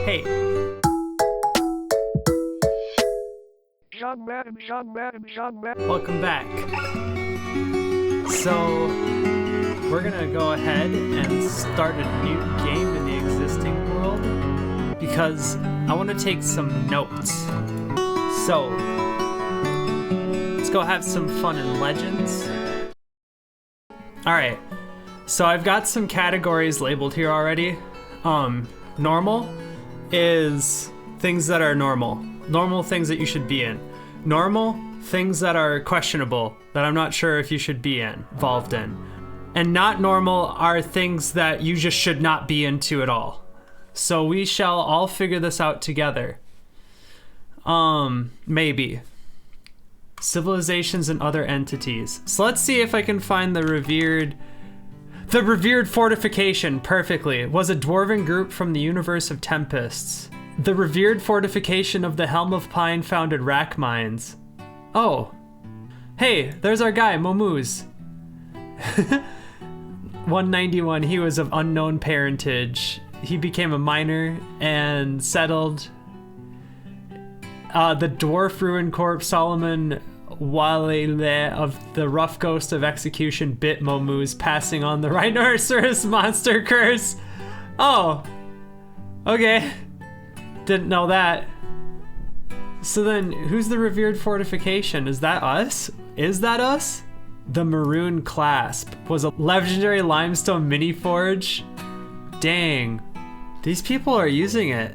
Hey. Welcome back. So, we're gonna go ahead and start a new game in the existing world because I want to take some notes. So, let's go have some fun in Legends. Alright, so I've got some categories labeled here already. Normal is things that are normal. Normal things that you should be in. Normal, things that are questionable, that I'm not sure if you should be involved in. And not normal are things that you just should not be into at all. So we shall all figure this out together. Maybe. Civilizations and other entities. So let's see if I can find the revered fortification perfectly. Was a dwarven group from the universe of tempests. The revered fortification of the Helm of Pine founded rack mines. Oh. Hey, there's our guy, Momuz. 191, he was of unknown parentage. He became a miner and settled. The dwarf ruin corpse Solomon Walele of the rough ghost of execution bit Momuz, passing on the rhinoceros monster curse. Oh. Okay. Didn't know that. So then, who's the revered fortification? Is that us? Is that us? The Maroon Clasp was a legendary limestone mini forge. Dang. These people are using it.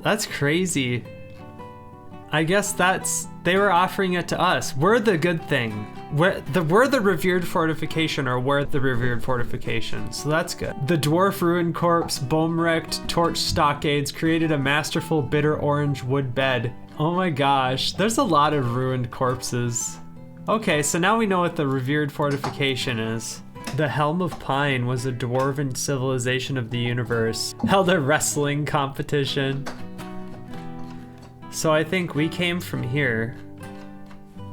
That's crazy. I guess they were offering it to us. We're the good thing. We're the revered fortification, or we're the revered fortification, so that's good. The dwarf ruin corpse, bone-wrecked torch stockades created a masterful bitter orange wood bed. Oh my gosh, there's a lot of ruined corpses. Okay, so now we know what the revered fortification is. The Helm of Pine was a dwarven civilization of the universe. Held a wrestling competition. So I think we came from here.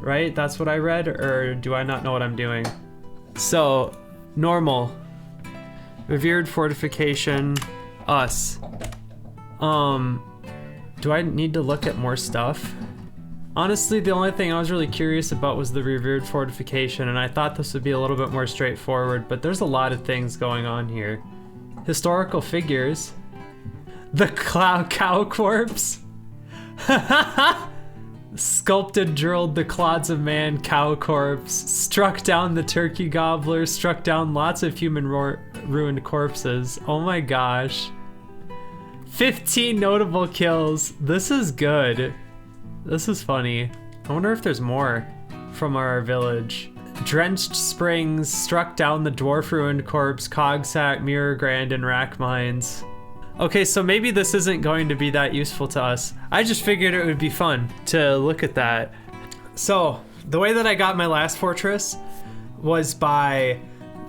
Right? That's what I read, or do I not know what I'm doing? So, normal. Revered fortification, us. Do I need to look at more stuff? Honestly, the only thing I was really curious about was the revered fortification, and I thought this would be a little bit more straightforward, but there's a lot of things going on here. Historical figures. The cow corpse. Sculpted drilled the clods of man cow corpse, struck down the turkey gobbler, struck down lots of human ruined corpses. Oh my gosh. 15 notable kills. This is good. This is funny. I wonder if there's more from our village. Drenched springs, struck down the dwarf ruined corpse, Cogsack, Mirror Grand, and rack mines. Okay, so maybe this isn't going to be that useful to us. I just figured it would be fun to look at that. So, the way that I got my last fortress was by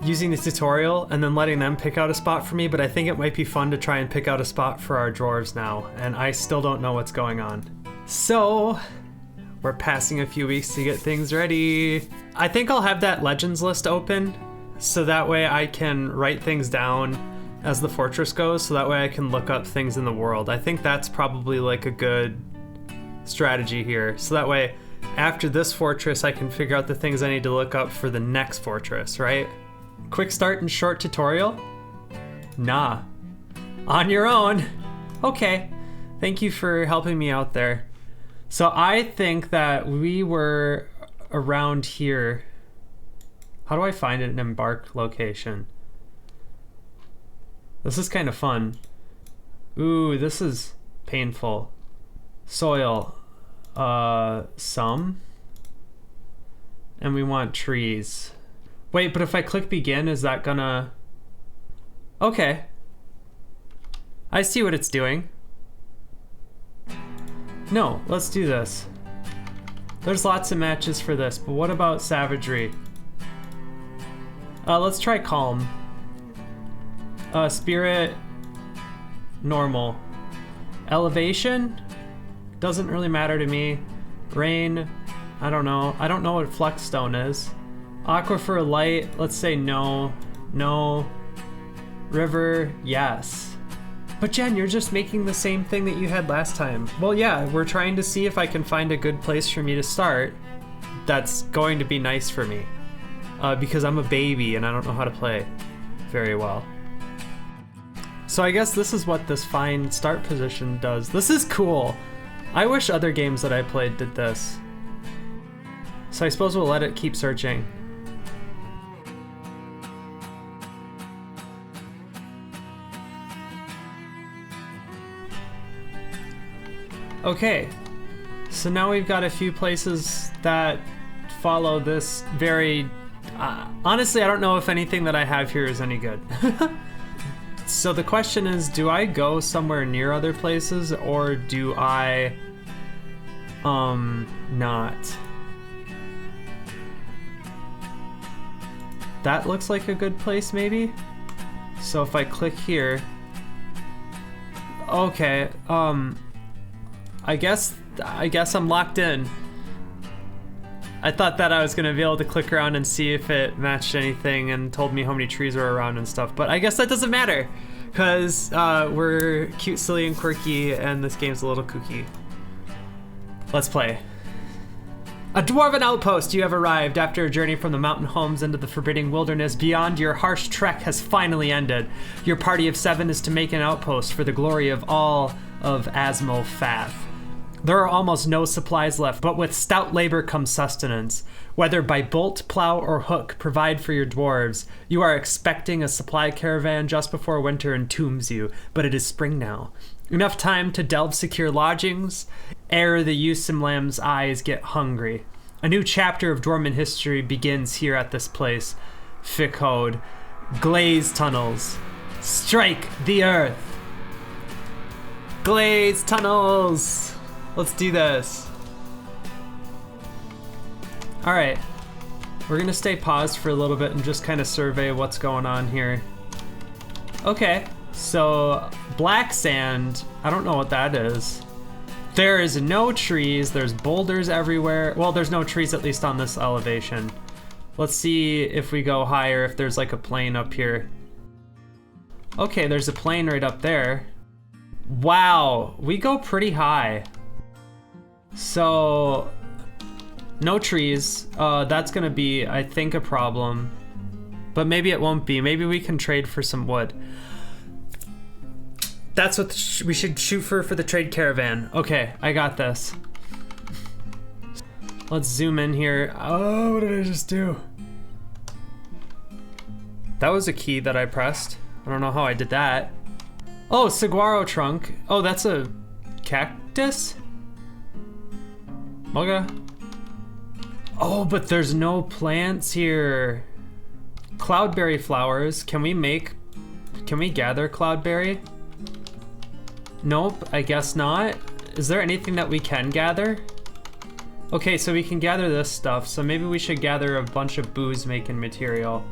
using the tutorial and then letting them pick out a spot for me, but I think it might be fun to try and pick out a spot for our dwarves now, and I still don't know what's going on. So, we're passing a few weeks to get things ready. I think I'll have that Legends list open, so that way I can write things down as the fortress goes, so that way I can look up things in the world. I think that's probably like a good strategy here. So that way, after this fortress, I can figure out the things I need to look up for the next fortress, right? Quick start and short tutorial? Nah. On your own. Okay. Thank you for helping me out there. So I think that we were around here. How do I find an embark location? This is kind of fun. Ooh, this is painful. Soil. Some. And we want trees. Wait, but if I click begin, is that gonna... Okay. I see what it's doing. No, let's do this. There's lots of matches for this, but what about savagery? Let's try calm. Spirit, normal. Elevation, doesn't really matter to me. Rain, I don't know. I don't know what Flexstone is. Aquifer light, let's say no. No. River, yes. But Jen, you're just making the same thing that you had last time. Well, yeah, we're trying to see if I can find a good place for me to start that's going to be nice for me. Because I'm a baby and I don't know how to play very well. So I guess this is what this find start position does. This is cool. I wish other games that I played did this. So I suppose we'll let it keep searching. Okay, so now we've got a few places that follow this very... honestly, I don't know if anything that I have here is any good. So the question is, do I go somewhere near other places, or do I... not? That looks like a good place, maybe? So if I click here... Okay, I guess I'm locked in. I thought that I was gonna be able to click around and see if it matched anything and told me how many trees were around and stuff, but I guess that doesn't matter, because we're cute, silly, and quirky, and this game's a little kooky. Let's play. A dwarven outpost, you have arrived. After a journey from the mountain homes into the forbidding wilderness beyond, your harsh trek has finally ended. Your party of 7 is to make an outpost for the glory of all of Asmo Fath. There are almost no supplies left, but with stout labor comes sustenance. Whether by bolt, plow, or hook, provide for your dwarves. You are expecting a supply caravan just before winter entombs you, but it is spring now. Enough time to delve secure lodgings, ere the Usimlam's eyes get hungry. A new chapter of Dwarven history begins here at this place. Fickode. Glazetunnels. Strike the earth. Glazetunnels. Let's do this. All right, we're gonna stay paused for a little bit and just kind of survey what's going on here. Okay, so black sand, I don't know what that is. There is no trees, there's boulders everywhere. Well, there's no trees, at least on this elevation. Let's see if we go higher, if there's like a plane up here. Okay, there's a plane right up there. Wow, we go pretty high. So, no trees. That's gonna be, I think, a problem. But maybe it won't be. Maybe we can trade for some wood. That's what we should shoot for the trade caravan. Okay, I got this. Let's zoom in here. Oh, what did I just do? That was a key that I pressed. I don't know how I did that. Oh, saguaro trunk. Oh, that's a cactus? Okay. Oh, but there's no plants here. Cloudberry flowers. Can we gather cloudberry? Nope, I guess not. Is there anything that we can gather? Okay, so we can gather this stuff, so maybe we should gather a bunch of booze making material.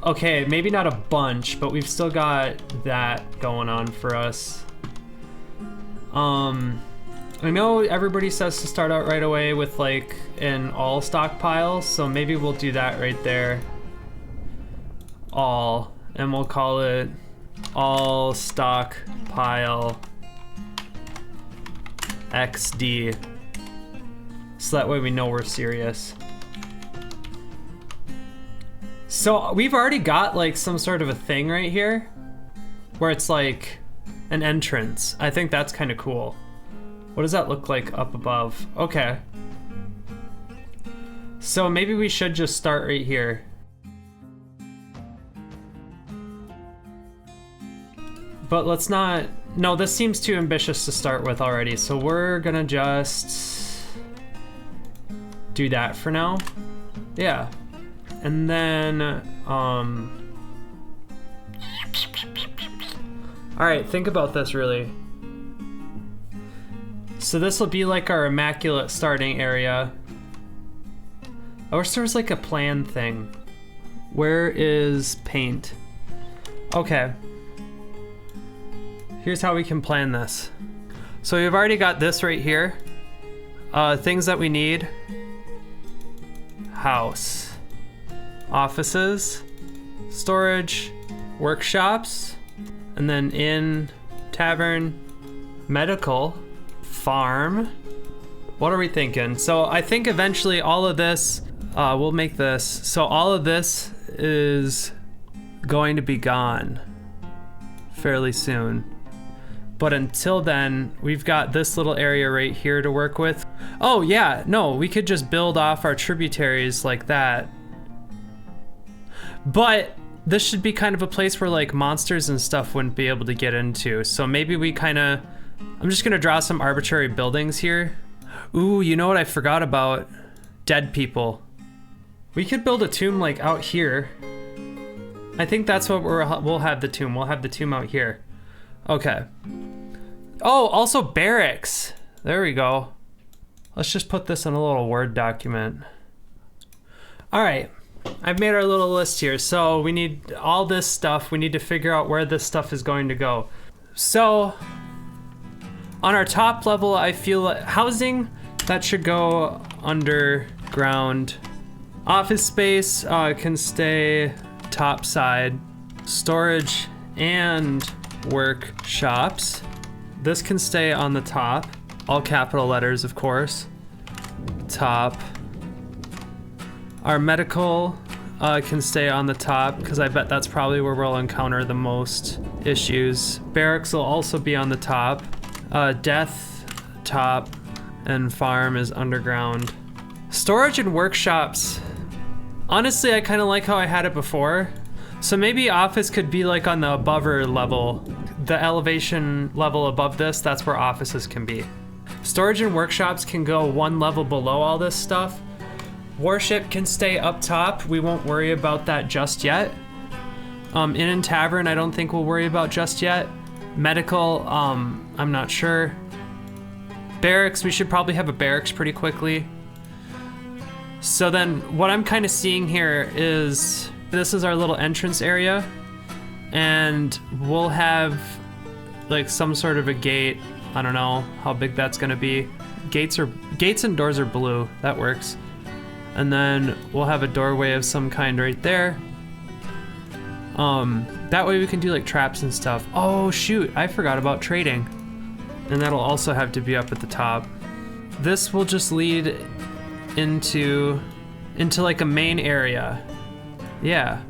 Okay, maybe not a bunch, but we've still got that going on for us. I know everybody says to start out right away with like an all stockpile, so maybe we'll do that right there. All, and we'll call it all stockpile XD. So that way we know we're serious. So we've already got like some sort of a thing right here where it's like an entrance. I think that's kind of cool. What does that look like up above? Okay. So maybe we should just start right here. But let's not, no, this seems too ambitious to start with already, so we're gonna just do that for now. Yeah. And then, all right, think about this really. So this will be like our immaculate starting area. I wish there was like a plan thing. Where is paint? Okay. Here's how we can plan this. So we've already got this right here. Things that we need. House. Offices. Storage. Workshops. And then inn, tavern, medical, farm. What are we thinking? So I think eventually all of this, we'll make this. So all of this is going to be gone fairly soon. But until then, we've got this little area right here to work with. Oh yeah, no, we could just build off our tributaries like that. But this should be kind of a place where like monsters and stuff wouldn't be able to get into. So maybe we kind of, I'm just gonna draw some arbitrary buildings here. Ooh, you know what I forgot about? Dead people. We could build a tomb like out here. I think that's what we'll have the tomb. We'll have the tomb out here. Okay. Oh, also barracks. There we go. Let's just put this in a little Word document. All right, I've made our little list here. So we need all this stuff. We need to figure out where this stuff is going to go. So on our top level, I feel like housing, that should go underground. Office space can stay top side. Storage and workshops. This can stay on the top. All capital letters, of course. Top. Our medical can stay on the top because I bet that's probably where we'll encounter the most issues. Barracks will also be on the top. Death, top, and farm is underground. Storage and workshops. Honestly, I kind of like how I had it before. So maybe office could be like on the abover level. The elevation level above this, that's where offices can be. Storage and workshops can go one level below all this stuff. Warship can stay up top. We won't worry about that just yet. Inn and tavern, I don't think we'll worry about just yet. Medical, I'm not sure. Barracks, we should probably have a barracks pretty quickly. So then what I'm kind of seeing here is this is our little entrance area, and we'll have like some sort of a gate. I don't know how big that's gonna be. Gates and doors are blue, that works. And then we'll have a doorway of some kind right there. That way we can do like traps and stuff. Oh shoot, I forgot about trading. And that'll also have to be up at the top. This will just lead into like a main area. Yeah.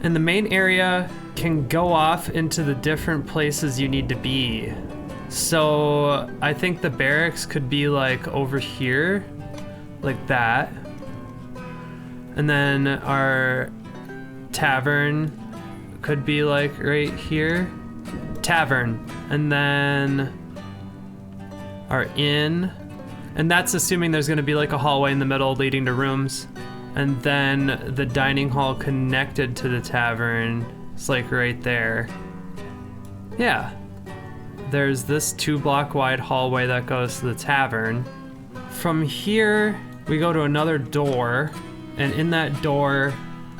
And the main area can go off into the different places you need to be. So I think the barracks could be like over here, like that. And then our tavern could be like right here. Tavern. And then our inn. And that's assuming there's gonna be like a hallway in the middle leading to rooms. And then the dining hall connected to the tavern. It's like right there. Yeah. There's this 2-block wide hallway that goes to the tavern. From here, we go to another door. And in that door,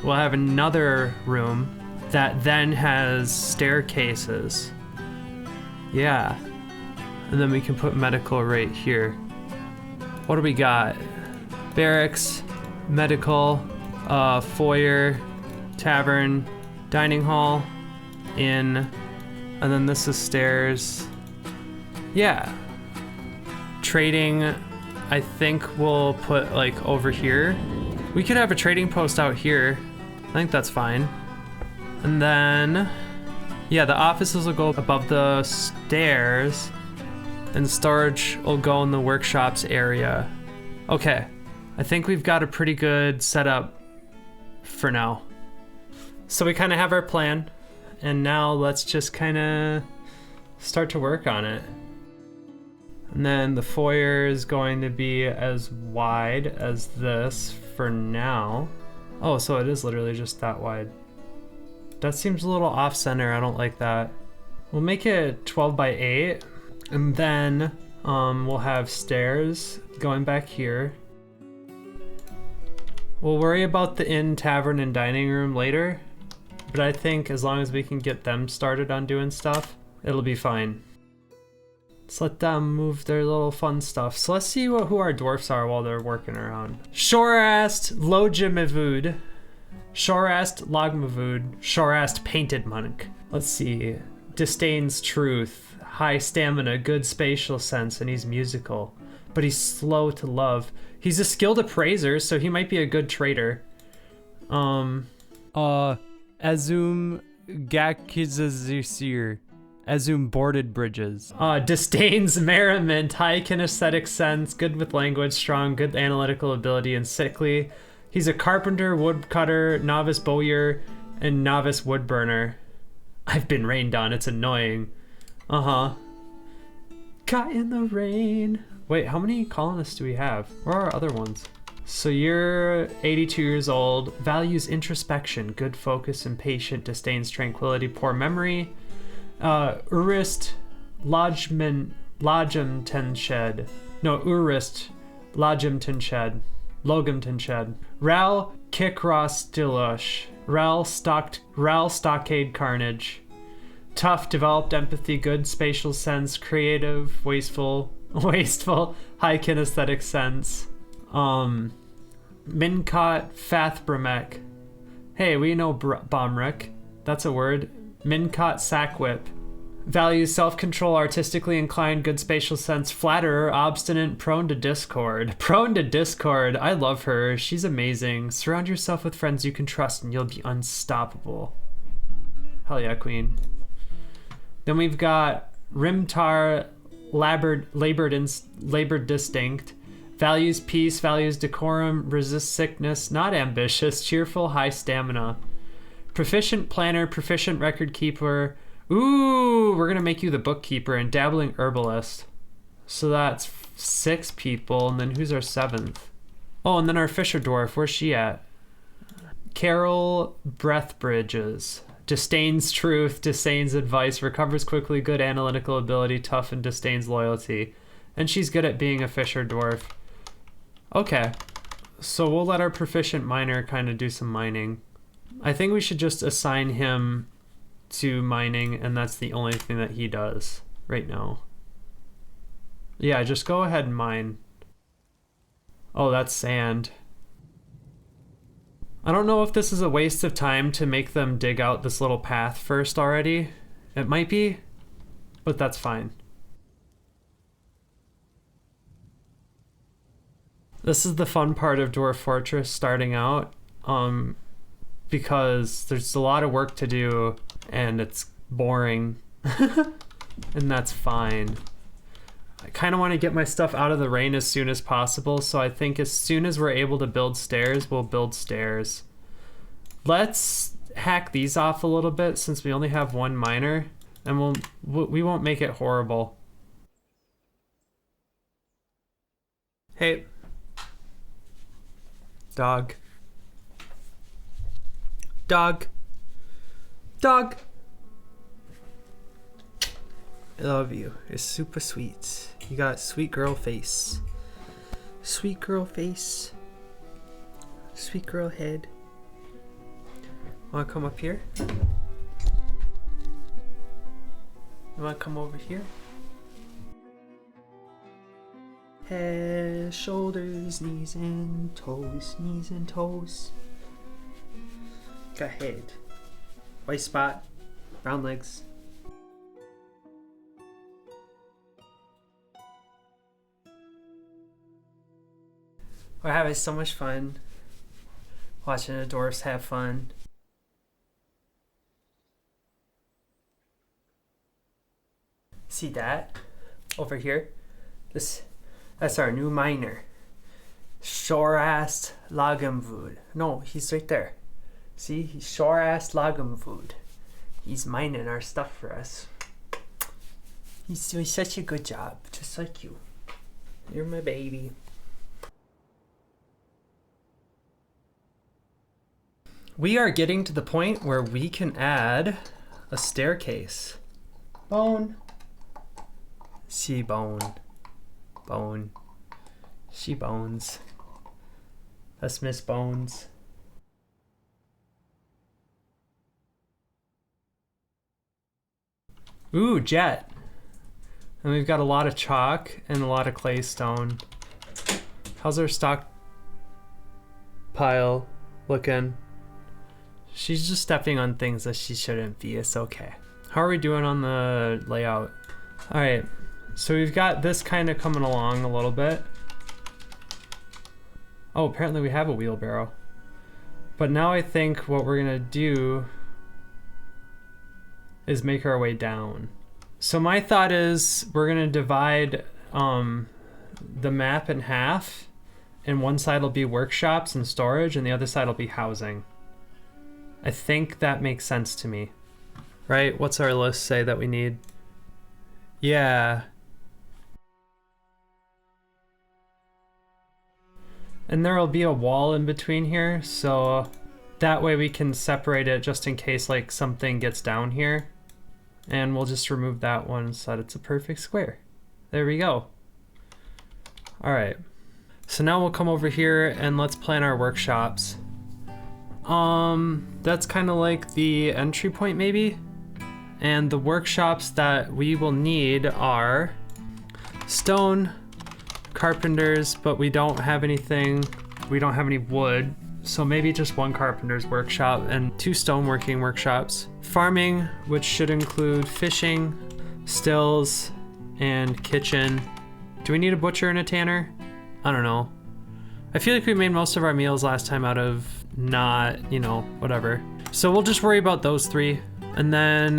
we'll have another room that then has staircases. Yeah. And then we can put medical right here. What do we got? Barracks, medical, foyer, tavern, dining hall, inn, and then this is stairs. Yeah. Trading, I think we'll put like over here. We could have a trading post out here. I think that's fine. And then, yeah, the offices will go above the stairs and storage will go in the workshops area. Okay, I think we've got a pretty good setup for now. So we kind of have our plan, and now let's just kind of start to work on it. And then the foyer is going to be as wide as this for now. Oh, so it is literally just that wide. That seems a little off center, I don't like that. We'll make it 12 by 8, and then we'll have stairs going back here. We'll worry about the inn, tavern, and dining room later, but I think as long as we can get them started on doing stuff, it'll be fine. Let's let them move their little fun stuff. So let's see who our dwarfs are while they're working around. Shore asked Lojimivud. Shorast Lagmavud, Shorast Painted Monk. Let's see. Disdains truth, high stamina, good spatial sense, and he's musical. But he's slow to love. He's a skilled appraiser, so he might be a good trader. Azum Gakizazir. Azum boarded bridges. Disdains merriment, high kinesthetic sense, good with language, strong, good analytical ability, and sickly. He's a carpenter, woodcutter, novice bowyer, and novice woodburner. I've been rained on, it's annoying. Uh-huh. Caught in the rain. Wait, how many colonists do we have? Where are our other ones? So you're 82 years old, values introspection, good focus and patient, disdains tranquility, poor memory. Urist Logimtenshed. No, Urist Logimtenshed. Logamtenshed. Ral Kikrosdilush. Ral Stockade Carnage. Tough, developed empathy, good spatial sense, creative, wasteful, high kinesthetic sense. Minkot Fathbramek. Hey, we know Bomrek. That's a word. Minkot Sackwhip. Values self-control, artistically inclined, good spatial sense, flatterer, obstinate, prone to discord. Prone to discord. I love her. She's amazing. Surround yourself with friends you can trust and you'll be unstoppable. Hell yeah, queen. Then we've got Rimtar labored distinct. Values peace, values decorum, resists sickness, not ambitious, cheerful, high stamina. Proficient planner, proficient record keeper. Ooh, we're gonna make you the bookkeeper and dabbling herbalist. So that's 6 people, and then who's our 7th? Oh, and then our fisher dwarf, where's she at? Carol Breathbridges. Disdains truth, disdains advice, recovers quickly, good analytical ability, tough, and disdains loyalty. And she's good at being a fisher dwarf. Okay, so we'll let our proficient miner kind of do some mining. I think we should just assign him to mining, and that's the only thing that he does right now. Yeah, just go ahead and mine. Oh, that's sand. I don't know if this is a waste of time to make them dig out this little path first already. It might be, but that's fine. This is the fun part of Dwarf Fortress starting out, because there's a lot of work to do and it's boring, and that's fine. I kind of want to get my stuff out of the rain as soon as possible, so I think as soon as we're able to build stairs, we'll build stairs. Let's hack these off a little bit since we only have 1 miner, and we won't make it horrible. Hey. Dog. Dog. Dog. I love you. You're super sweet. You got sweet girl face. Sweet girl face. Sweet girl head. Wanna come up here? You wanna come over here? Head, shoulders, knees and toes, knees and toes. Got head. White spot, brown legs. We're having so much fun watching the dwarfs have fun. See that over here? That's our new miner. Shorast Lagamvud. No, he's right there. See, he's Shorast Lagamvud. He's mining our stuff for us. He's doing such a good job, just like you. You're my baby. We are getting to the point where we can add a staircase. Bone. See bone. Bone. She bones. That's Miss Bones. Ooh, jet. And we've got a lot of chalk and a lot of clay stone. How's our stock pile looking? She's just stepping on things that she shouldn't be. It's okay. How are we doing on the layout? All right, so we've got this kind of coming along a little bit. Oh, apparently we have a wheelbarrow. But now I think what we're gonna do is make our way down. So my thought is we're gonna divide the map in half, and one side will be workshops and storage, and the other side will be housing. I think that makes sense to me. Right? What's our list say that we need? Yeah. And there will be a wall in between here, so that way we can separate it just in case like something gets down here. And we'll just remove that one so that it's a perfect square. There we go. All right. So now we'll come over here and let's plan our workshops. That's kind of like the entry point maybe. And the workshops that we will need are stone, carpenters, but we don't have anything, we don't have any wood. So maybe just one carpenter's workshop and 2 stoneworking workshops. Farming, which should include fishing, stills, and kitchen. Do we need a butcher and a tanner? I don't know. I feel like we made most of our meals last time out of not, you know, whatever. So we'll just worry about those 3. And then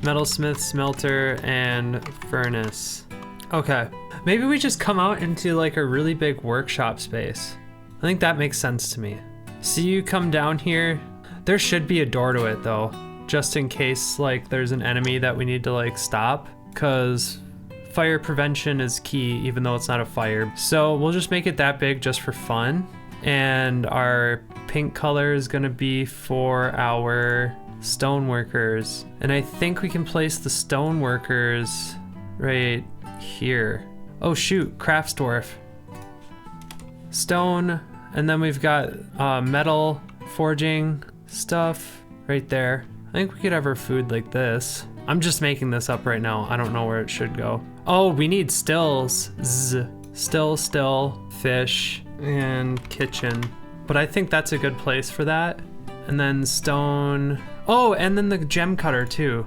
metalsmith, smelter, and furnace. Okay, maybe we just come out into like a really big workshop space. I think that makes sense to me. So you come down here, there should be a door to it though, just in case like there's an enemy that we need to like stop, because fire prevention is key even though it's not a fire. So we'll just make it that big just for fun. And our pink color is gonna be for our stone workers. And I think we can place the stone workers right here. Oh shoot, crafts dwarf. Stone, and then we've got metal forging stuff right there. I think we could have our food like this. I'm just making this up right now. I don't know where it should go. Oh, we need stills. Still, fish, and kitchen. But I think that's a good place for that. And then stone. Oh, and then the gem cutter too.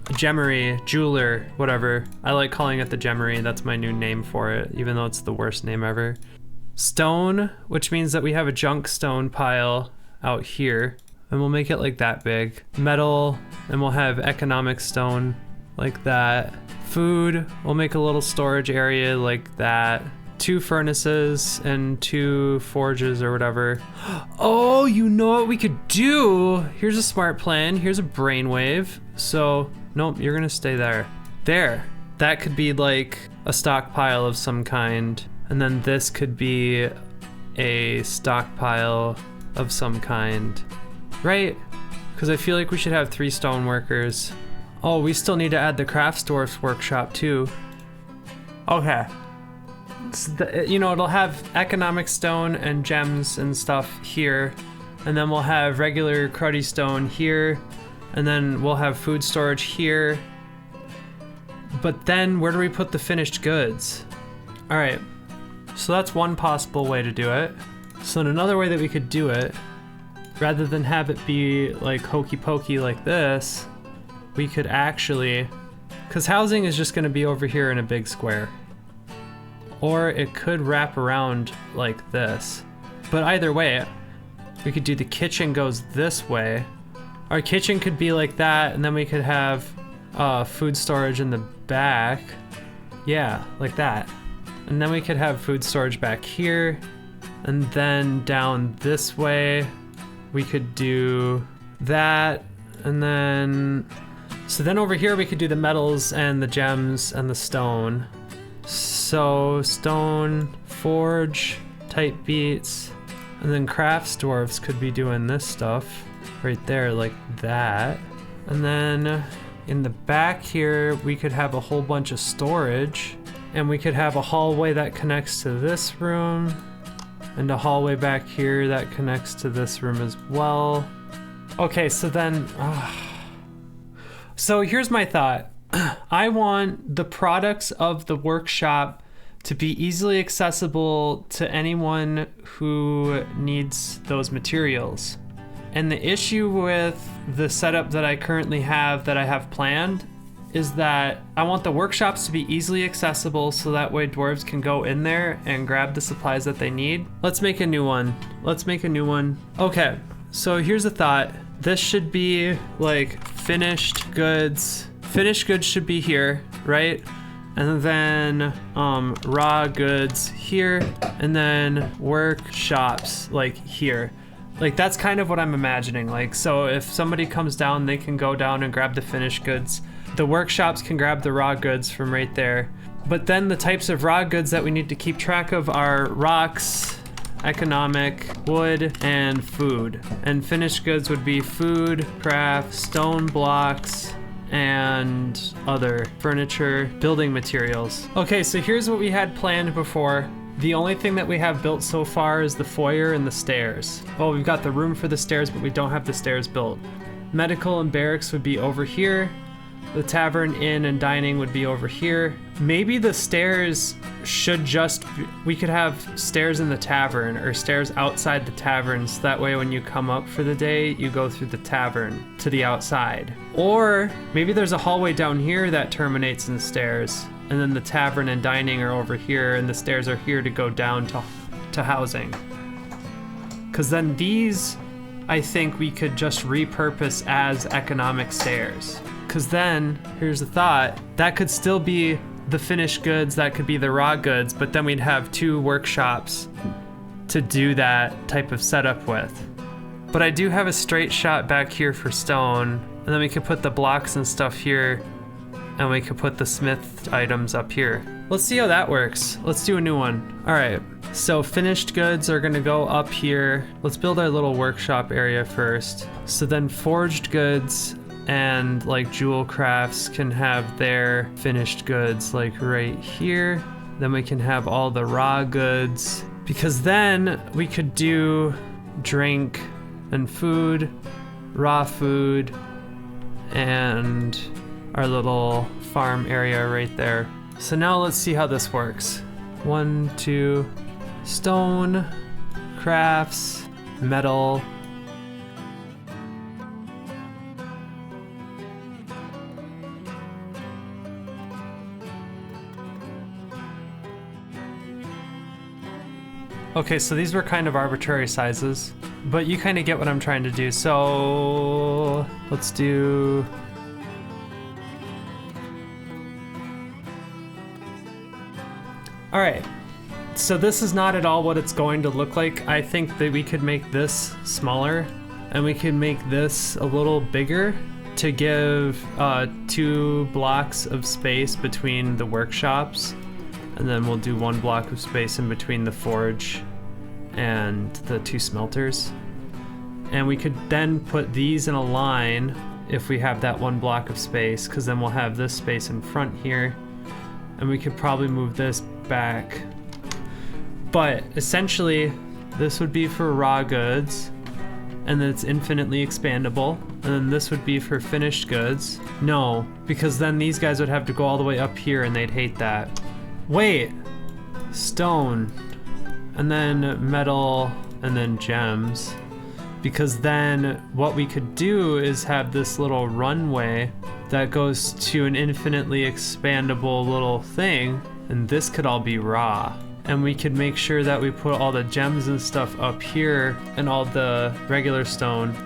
Gemmery, jeweler, whatever. I like calling it the gemmery. That's my new name for it, even though it's the worst name ever. Stone, which means that we have a junk stone pile out here, and we'll make it like that big. Metal, and we'll have economic stone like that. Food, we'll make a little storage area like that. 2 furnaces and 2 forges or whatever. Oh, you know what we could do? Here's a smart plan. Here's a brainwave. So, nope, you're gonna stay there. There. That could be like a stockpile of some kind. And then this could be a stockpile of some kind. Right? Because I feel like we should have 3 stone workers. Oh, we still need to add the crafts dwarf's workshop too. Okay. You know, it'll have economic stone and gems and stuff here, and then we'll have regular cruddy stone here, and then we'll have food storage here. But then where do we put the finished goods? All right, so that's one possible way to do it. So another way that we could do it, rather than have it be like hokey pokey like this, we could actually, because housing is just gonna be over here in a big square. Or it could wrap around like this. But either way, we could do the kitchen goes this way. Our kitchen could be like that, and then we could have food storage in the back. Yeah, like that. And then we could have food storage back here. And then down this way, we could do that. And then, so then over here we could do the metals and the gems and the stone. So stone, forge, type beats, and then crafts dwarfs could be doing this stuff right there like that. And then in the back here, we could have a whole bunch of storage, and we could have a hallway that connects to this room, and a hallway back here that connects to this room as well. Okay, so then, so here's my thought. I want the products of the workshop to be easily accessible to anyone who needs those materials. And the issue with the setup that I currently have that I have planned is that I want the workshops to be easily accessible so that way dwarves can go in there and grab the supplies that they need. Let's make a new one. Okay, so here's a thought. This should be like finished goods. Finished goods should be here, right? And then raw goods here, and then workshops like here. Like that's kind of what I'm imagining. Like, so if somebody comes down, they can go down and grab the finished goods. The workshops can grab the raw goods from right there. But then the types of raw goods that we need to keep track of are rocks, economic, wood, and food. And finished goods would be food, craft, stone blocks, and other furniture, building materials. Okay, so here's what we had planned before. The only thing that we have built so far is the foyer and the stairs. Well, we've got the room for the stairs, but we don't have the stairs built. Medical and barracks would be over here. The tavern, inn, and dining would be over here. Maybe the stairs should just we could have stairs in the tavern or stairs outside the tavern, so that way when you come up for the day, you go through the tavern to the outside. Or maybe there's a hallway down here that terminates in the stairs, and then the tavern and dining are over here, and the stairs are here to go down to housing. Because then these, I think we could just repurpose as economic stairs. Because then, here's the thought, that could still be the finished goods, that could be the raw goods, but then we'd have 2 workshops to do that type of setup with. But I do have a straight shot back here for stone, and then we could put the blocks and stuff here, and we could put the smith items up here. Let's see how that works. Let's do a new one. All right, so finished goods are gonna go up here. Let's build our little workshop area first. So then forged goods and like jewel crafts can have their finished goods like right here. Then we can have all the raw goods, because then we could do drink and food, raw food, and our little farm area right there. So now let's see how this works. 1, 2, stone, crafts, metal. Okay, so these were kind of arbitrary sizes, but you kind of get what I'm trying to do. So let's do... All right, so this is not at all what it's going to look like. I think that we could make this smaller, and we could make this a little bigger to give 2 blocks of space between the workshops. And then we'll do 1 block of space in between the forge and the 2 smelters. And we could then put these in a line if we have that 1 block of space, because then we'll have this space in front here. And we could probably move this back. But essentially, this would be for raw goods, and then it's infinitely expandable. And then this would be for finished goods. No, because then these guys would have to go all the way up here and they'd hate that. Wait, stone, and then metal, and then gems. Because then what we could do is have this little runway that goes to an infinitely expandable little thing, and this could all be raw. And we could make sure that we put all the gems and stuff up here and all the regular stone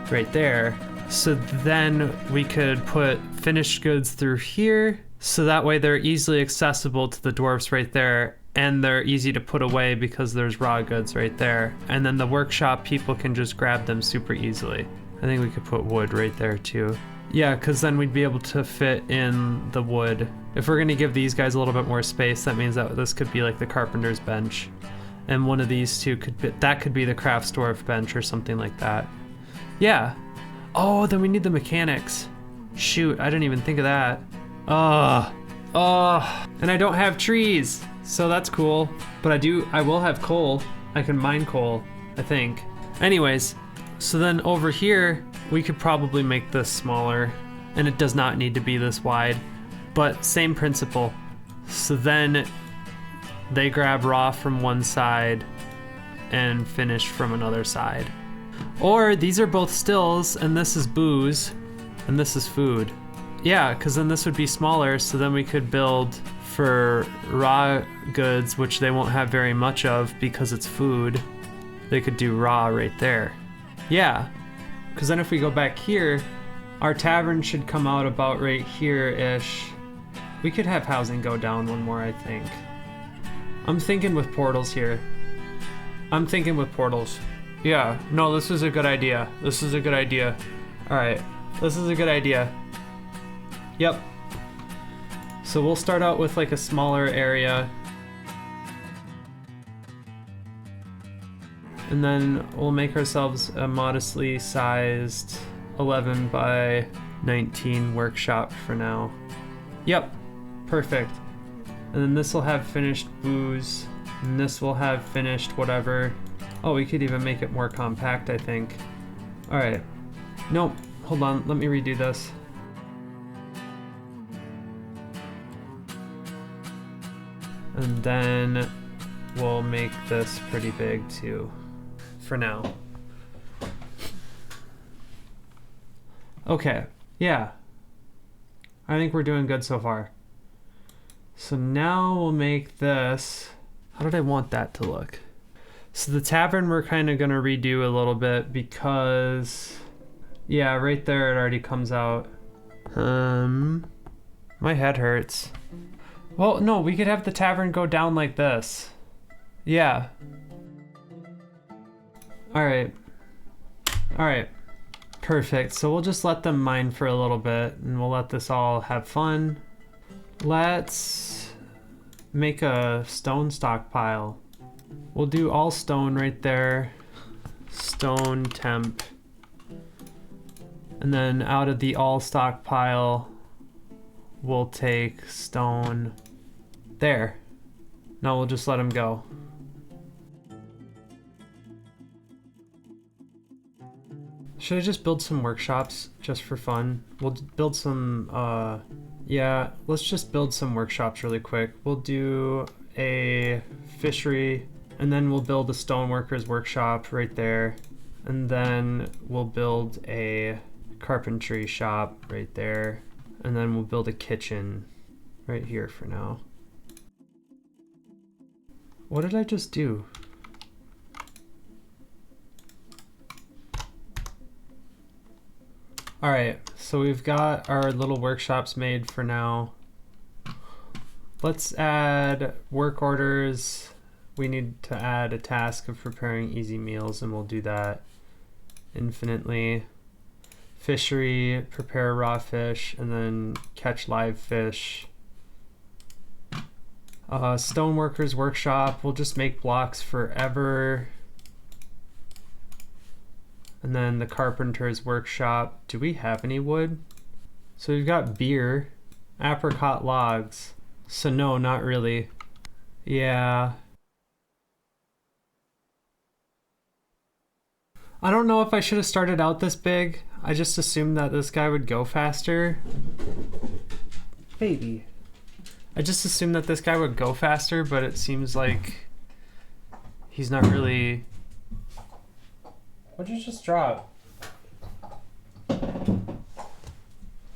right there. So then we could put finished goods through here, so that way they're easily accessible to the dwarves right there, and they're easy to put away because there's raw goods right there. And then the workshop people can just grab them super easily. I think we could put wood right there too. Yeah, because then we'd be able to fit in the wood. If we're gonna give these guys a little bit more space, that means that this could be like the carpenter's bench. And one of these two could be, that could be the crafts dwarf bench or something like that. Yeah. Oh, then we need the mechanics. Shoot, I didn't even think of that. And I don't have trees, so that's cool. But I will have coal. I can mine coal, I think. Anyways, so then over here, we could probably make this smaller, and it does not need to be this wide, but same principle. So then they grab raw from one side and finish from another side. Or these are both stills, and this is booze, and this is food. Yeah, because then this would be smaller, so then we could build for raw goods, which they won't have very much of because it's food. They could do raw right there. Yeah, because then if we go back here, our tavern should come out about right here-ish. We could have housing go down one more, I think. I'm thinking with portals here. I'm thinking with portals. Yeah, no, this is a good idea. This is a good idea. All right, this is a good idea. Yep. So we'll start out with like a smaller area. And then we'll make ourselves a modestly sized 11 by 19 workshop for now. Yep, perfect. And then this will have finished booze, and this will have finished whatever. Oh, we could even make it more compact, I think. All right. Nope, hold on, let me redo this. And then we'll make this pretty big too, for now. Okay, yeah. I think we're doing good so far. So now we'll make this, how did I want that to look? So the tavern we're kind of gonna redo a little bit because, yeah, right there it already comes out. My head hurts. Well, no, we could have the tavern go down like this. Yeah. All right. All right. Perfect. So we'll just let them mine for a little bit and we'll let this all have fun. Let's make a stone stockpile. We'll do all stone right there. Stone temp. And then out of the all stockpile, we'll take stone there. Now we'll just let them go. Should I just build some workshops just for fun? We'll build some, yeah, let's just build some workshops really quick. We'll do a fishery, and then we'll build a stoneworker's workshop right there. And then we'll build a carpentry shop right there. And then we'll build a kitchen right here for now. What did I just do? All right, so we've got our little workshops made for now. Let's add work orders. We need to add a task of preparing easy meals, and we'll do that infinitely. Fishery, prepare raw fish, and then catch live fish. Stoneworkers workshop, we'll just make blocks forever. And then the carpenter's workshop, do we have any wood? So we've got beer, apricot logs. So no, not really. Yeah. I don't know if I should have started out this big. I just assumed that this guy would go faster. Baby. I just assumed that this guy would go faster, but it seems like he's not really... What'd you just drop?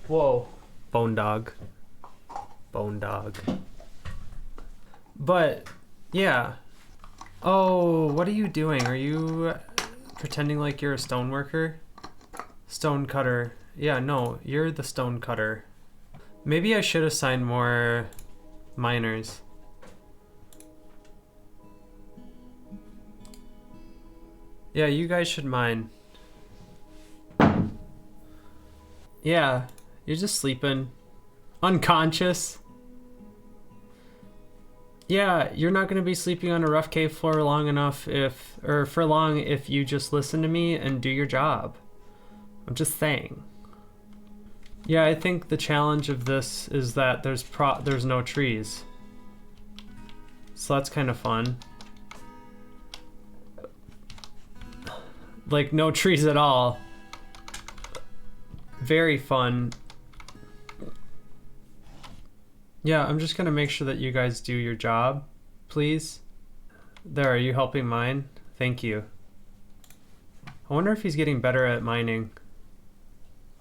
Whoa. Bone dog. Bone dog. But, yeah. Oh, what are you doing? Are you pretending like you're a stone worker? Stone cutter. Yeah, no, you're the stone cutter. Maybe I should assign more miners. Yeah, you guys should mine. Yeah, you're just sleeping. Unconscious. Yeah, you're not gonna be sleeping on a rough cave floor long enough for long if you just listen to me and do your job. I'm just saying. Yeah, I think the challenge of this is that there's no trees. So that's kind of fun. Like, no trees at all. Very fun. Yeah, I'm just gonna make sure that you guys do your job, please. There, are you helping mine? Thank you. I wonder if he's getting better at mining.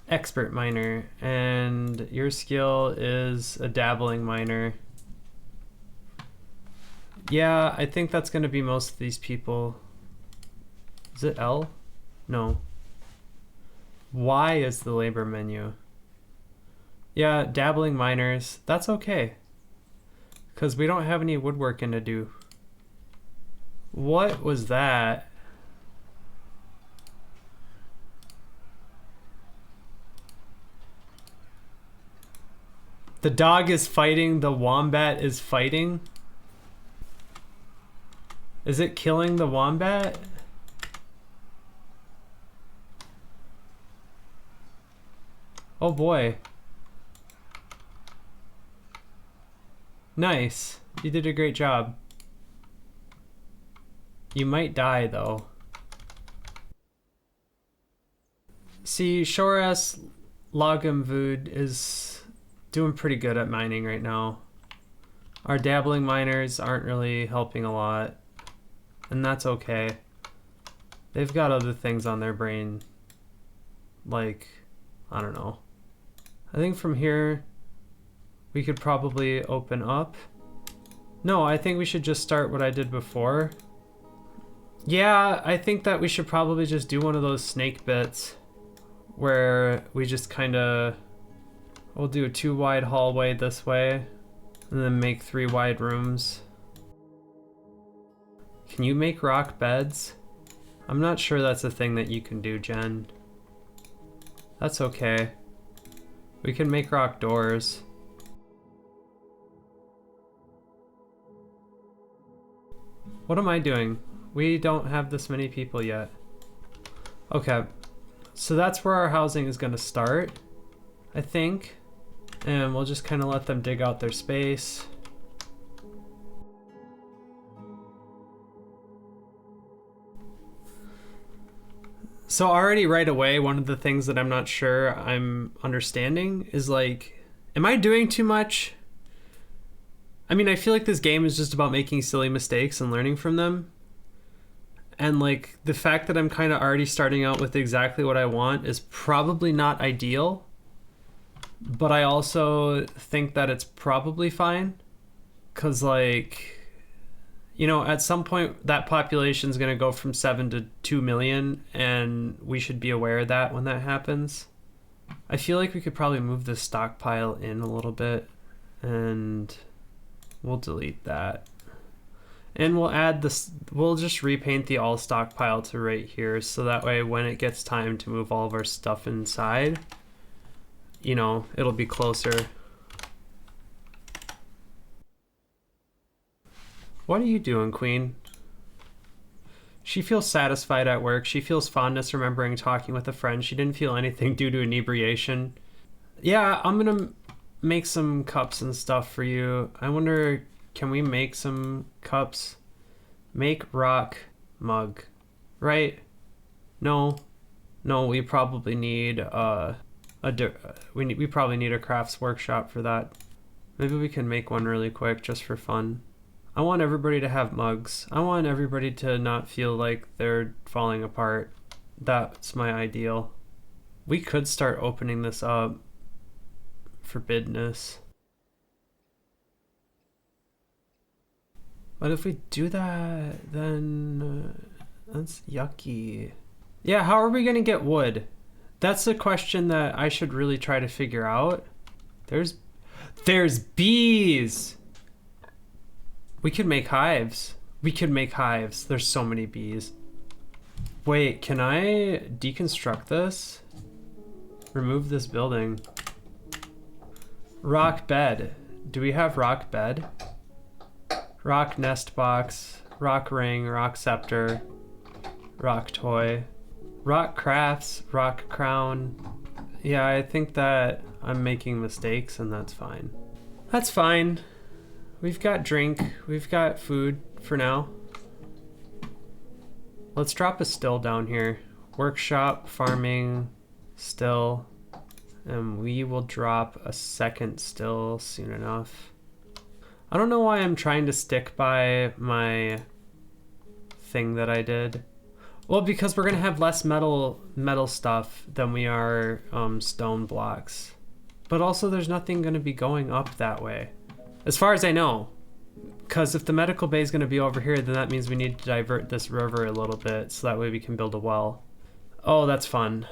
Expert miner, and your skill is a dabbling miner. Yeah, I think that's going to be most of these people. Is it L? No. Y is the labor menu. Yeah, dabbling miners. That's okay. Because we don't have any woodworking to do. What was that? The dog is fighting, the wombat is fighting. Is it killing the wombat? Oh boy. Nice. You did a great job. You might die though. See, Shores Logamvood is doing pretty good at mining right now. Our dabbling miners aren't really helping a lot. And that's okay. They've got other things on their brain. Like, I don't know. I think from here, we could probably open up. No, I think we should just start what I did before. Yeah, I think that we should probably just do one of those snake bits where we just kind of, we'll do a 2 wide hallway this way and then make 3 wide rooms. Can you make rock beds? I'm not sure that's a thing that you can do, Jen. That's okay. We can make rock doors. What am I doing? We don't have this many people yet. Okay, so that's where our housing is gonna start, I think. And we'll just kind of let them dig out their space. So already right away, one of the things that I'm not sure I'm understanding is like, am I doing too much? I mean, I feel like this game is just about making silly mistakes and learning from them. And like the fact that I'm kind of already starting out with exactly what I want is probably not ideal. But I also think that it's probably fine. 'Cause like, you know, at some point that population is going to go from 7 to 2 million, and we should be aware of that when that happens. I feel like we could probably move the stockpile in a little bit, and we'll delete that. And we'll add this, we'll just repaint the all stockpile to right here, so that way when it gets time to move all of our stuff inside, you know, it'll be closer. What are you doing, Queen? She feels satisfied at work. She feels fondness remembering talking with a friend. She didn't feel anything due to inebriation. Yeah, I'm gonna make some cups and stuff for you. I wonder, can we make some cups? Make rock mug, right? No, we probably need we probably need a crafts workshop for that. Maybe we can make one really quick just for fun. I want everybody to have mugs. I want everybody to not feel like they're falling apart. That's my ideal. We could start opening this up for business. But if we do that, then that's yucky. Yeah, how are we gonna get wood? That's the question that I should really try to figure out. There's bees! We could make hives. We could make hives. There's so many bees. Wait, can I deconstruct this? Remove this building. Rock bed. Do we have rock bed? Rock nest box, rock ring, rock scepter, rock toy, rock crafts, rock crown. Yeah, I think that I'm making mistakes and that's fine. That's fine. We've got drink, we've got food for now. Let's drop a still down here. Workshop, farming, still, and we will drop a second still soon enough. I don't know why I'm trying to stick by my thing that I did. Well, because we're gonna have less metal stuff than we are stone blocks. But also there's nothing gonna be going up that way. As far as I know. Because if the medical bay is gonna be over here, then that means we need to divert this river a little bit so that way we can build a well. Oh, that's fun.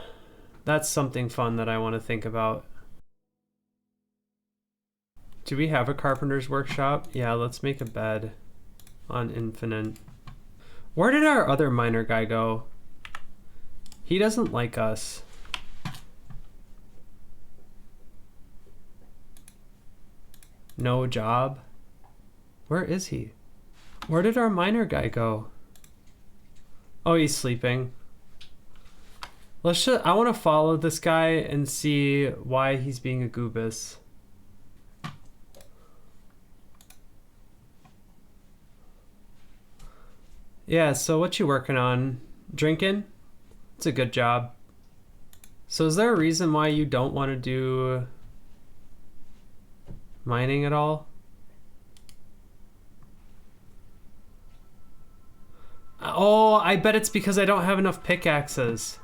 That's something fun that I want to think about. Do we have a carpenter's workshop? Yeah, let's make a bed on infinite. Where did our other miner guy go? He doesn't like us. No job? Where is he? Where did our miner guy go? Oh, he's sleeping. I want to follow this guy and see why he's being a goobus. Yeah, so what you working on? Drinking? It's a good job. So is there a reason why you don't want to do mining at all? Oh, I bet it's because I don't have enough pickaxes.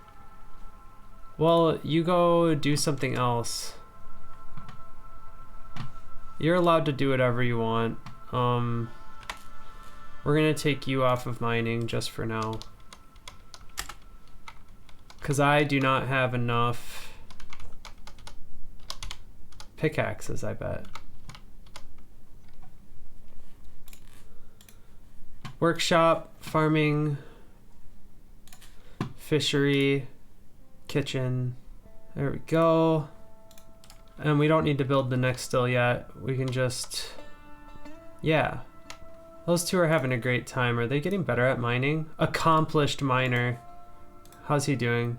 Well, you go do something else. You're allowed to do whatever you want. We're gonna take you off of mining just for now. Because I do not have enough pickaxes, I bet. Workshop, farming, fishery, kitchen. There we go. And we don't need to build the next still yet. We can just, yeah. Those two are having a great time. Are they getting better at mining? Accomplished miner. How's he doing?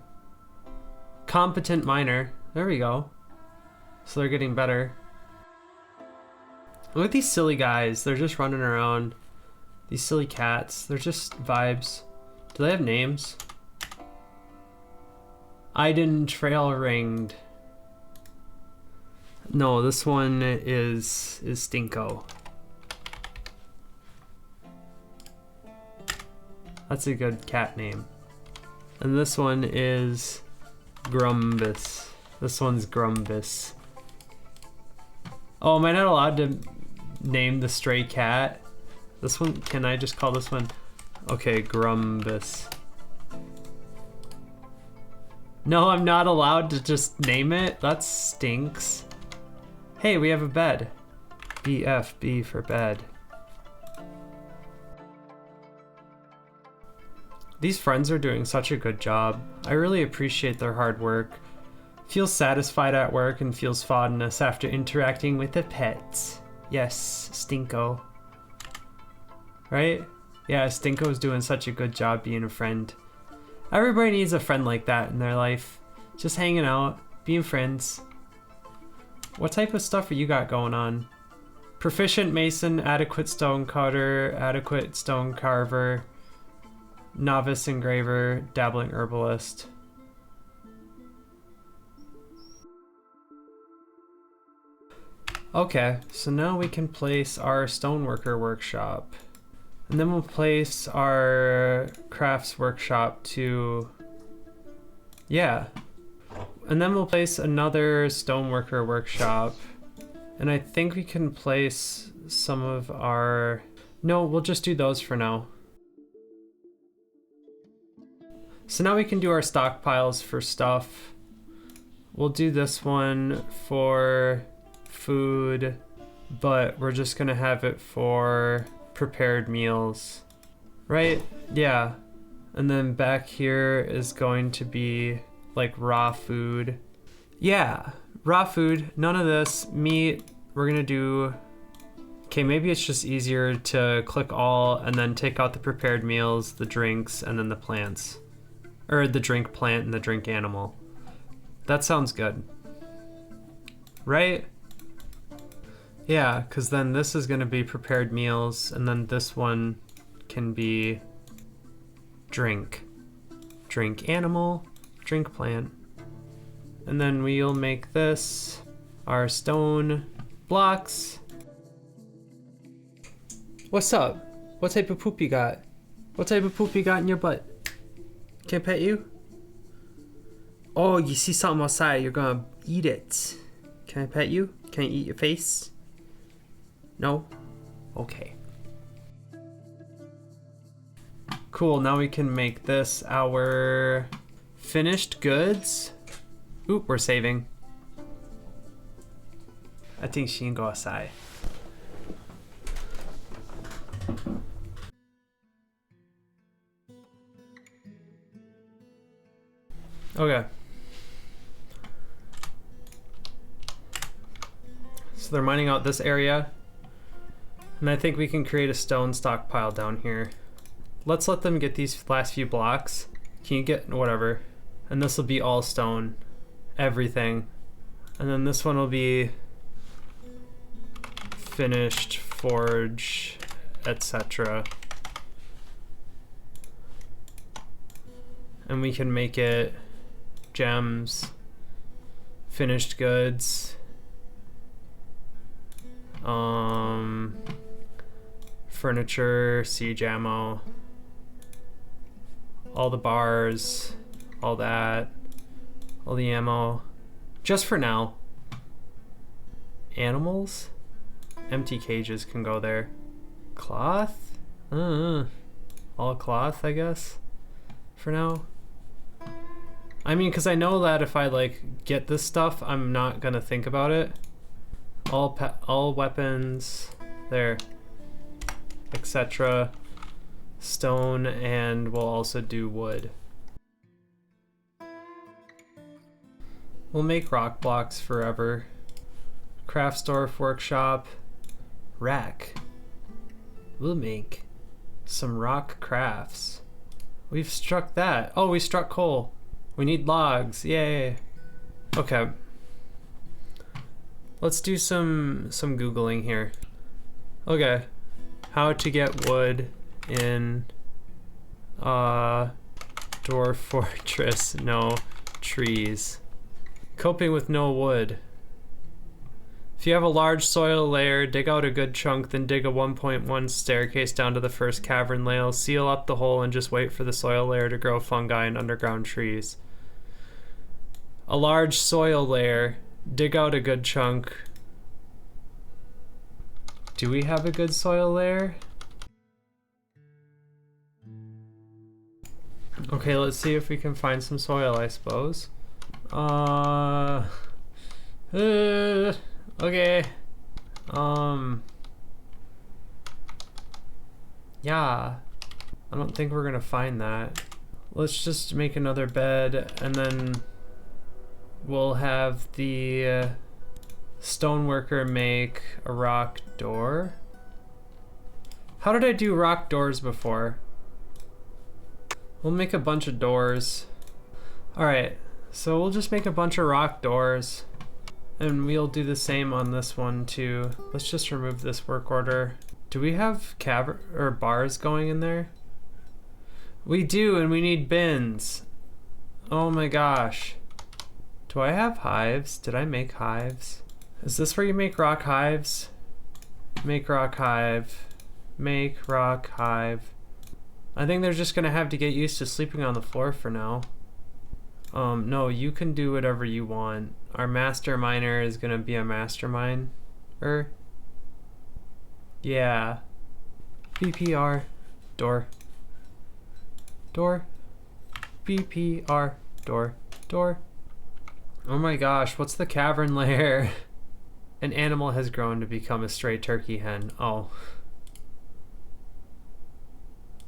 Competent miner. There we go. So they're getting better. Look at these silly guys. They're just running around. These silly cats. They're just vibes. Do they have names? Iden Trail Ringed. No, this one is Stinko. That's a good cat name. And this one is Grumbus. This one's Grumbus. Oh, am I not allowed to name the stray cat? This one, can I just call this one? Okay, Grumbus. No, I'm not allowed to just name it? That stinks. Hey, we have a bed. BFB for bed. These friends are doing such a good job. I really appreciate their hard work. Feels satisfied at work and feels fondness after interacting with the pets. Yes, Stinko. Right? Yeah, Stinko's doing such a good job being a friend. Everybody needs a friend like that in their life. Just hanging out, being friends. What type of stuff are you got going on? Proficient mason, adequate stone cutter, adequate stone carver, novice engraver, dabbling herbalist. Okay, so now we can place our stoneworker workshop. And then we'll place our crafts workshop to, yeah. And then we'll place another stoneworker workshop. And I think we can place some of our, no, we'll just do those for now. So now we can do our stockpiles for stuff. We'll do this one for food, but we're just gonna have it for prepared meals, right? Yeah. And then back here is going to be like raw food. Yeah, raw food, none of this. Meat, we're gonna do, okay, maybe it's just easier to click all and then take out the prepared meals, the drinks, and then the plants. Or the drink plant and the drink animal. That sounds good. Right? Yeah, because then this is going to be prepared meals, and then this one can be drink. Drink animal, drink plant. And then we'll make this our stone blocks. What's up? What type of poop you got? What type of poop you got in your butt? Can I pet you? Oh, you see something outside, you're gonna eat it. Can I pet you? Can I eat your face? No? Okay. Cool, now we can make this our finished goods. Oop, we're saving. I think she can go outside. Okay. So they're mining out this area. And I think we can create a stone stockpile down here. Let's let them get these last few blocks. Can you get whatever? And this will be all stone. Everything. And then this one will be finished, forge, etc. And we can make it gems, finished goods, furniture, siege ammo, all the bars, all that, all the ammo, just for now. Animals? Empty cages can go there. Cloth? All cloth, I guess, for now. I mean, because I know that if I like get this stuff, I'm not gonna think about it. All weapons there, etc. Stone, and we'll also do wood. We'll make rock blocks forever. Craftsdorf workshop, rack. We'll make some rock crafts. We've struck that. Oh, we struck coal. We need logs. Yay. Okay. Let's do some Googling here. Okay. How to get wood in dwarf fortress, no trees. Coping with no wood. If you have a large soil layer, dig out a good chunk, then dig a 1.1 staircase down to the first cavern layer, seal up the hole, and just wait for the soil layer to grow fungi and underground trees. A large soil layer, dig out a good chunk. Do we have a good soil layer? Okay, let's see if we can find some soil, I suppose. Okay. Yeah. I don't think we're gonna find that. Let's just make another bed, and then we'll have the stoneworker make a rock door. How did I do rock doors before? We'll make a bunch of doors. Alright, so we'll just make a bunch of rock doors. And we'll do the same on this one too. Let's just remove this work order. Do we have bars going in there? We do, and we need bins. Oh my gosh. Do I have hives? Did I make hives? Is this where you make rock hives? Make rock hive. Make rock hive. I think they're just gonna have to get used to sleeping on the floor for now. No, you can do whatever you want. Our master miner is gonna be a mastermind. Yeah. BPR. Door. Door. BPR. Door. Door. Oh my gosh, what's the cavern layer? An animal has grown to become a stray turkey hen. Oh.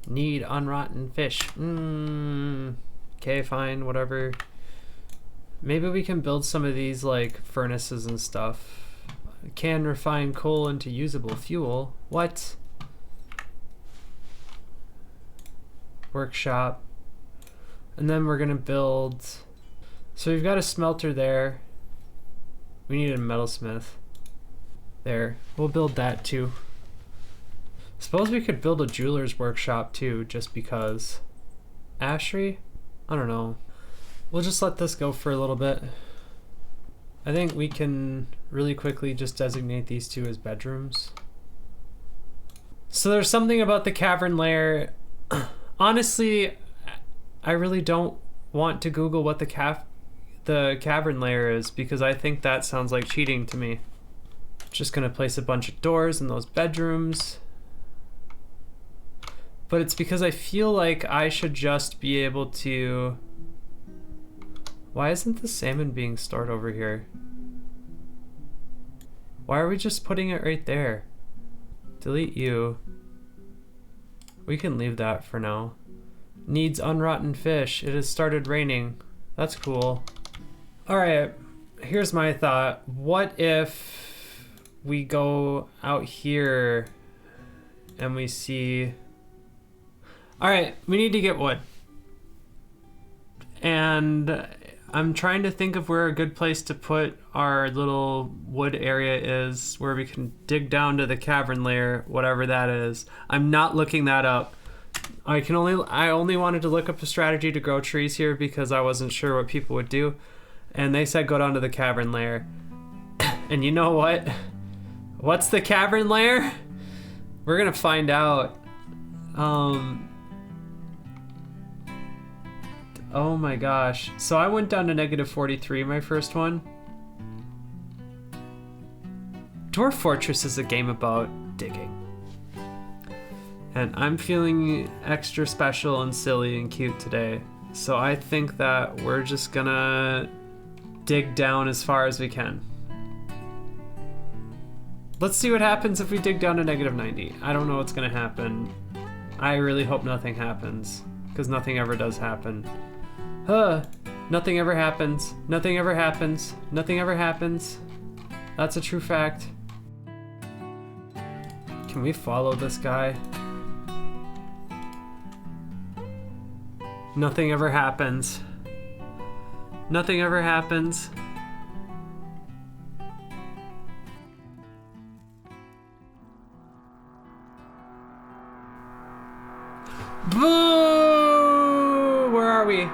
Need unrotten fish. Okay, fine, whatever. Maybe we can build some of these like furnaces and stuff. Can refine coal into usable fuel. What? Workshop. And then we're gonna build. So we've got a smelter there. We need a metalsmith. There. We'll build that too. Suppose we could build a jeweler's workshop too, just because. Ashery? I don't know. We'll just let this go for a little bit. I think we can really quickly just designate these two as bedrooms. So there's something about the cavern layer. Honestly, I really don't want to Google what the cavern layer is because I think that sounds like cheating to me. Just gonna place a bunch of doors in those bedrooms. But it's because I feel like I should just be able to... Why isn't the salmon being stored over here? Why are we just putting it right there? Delete you. We can leave that for now. Needs unrotten fish. It has started raining. That's cool. Alright, here's my thought. What if we go out here and we see... Alright, we need to get wood. And I'm trying to think of where a good place to put our little wood area is, where we can dig down to the cavern layer, whatever that is. I'm not looking that up. I only wanted to look up a strategy to grow trees here because I wasn't sure what people would do. And they said go down to the cavern layer. And you know what? What's the cavern layer? We're gonna find out. Oh my gosh. So I went down to -43 my first one. Dwarf Fortress is a game about digging. And I'm feeling extra special and silly and cute today. So I think that we're just gonna dig down as far as we can. Let's see what happens if we dig down to -90. I don't know what's gonna happen. I really hope nothing happens, because nothing ever does happen. Nothing ever happens. Nothing ever happens. Nothing ever happens. That's a true fact. Can we follow this guy? Nothing ever happens. Nothing ever happens. Boo! Where are we?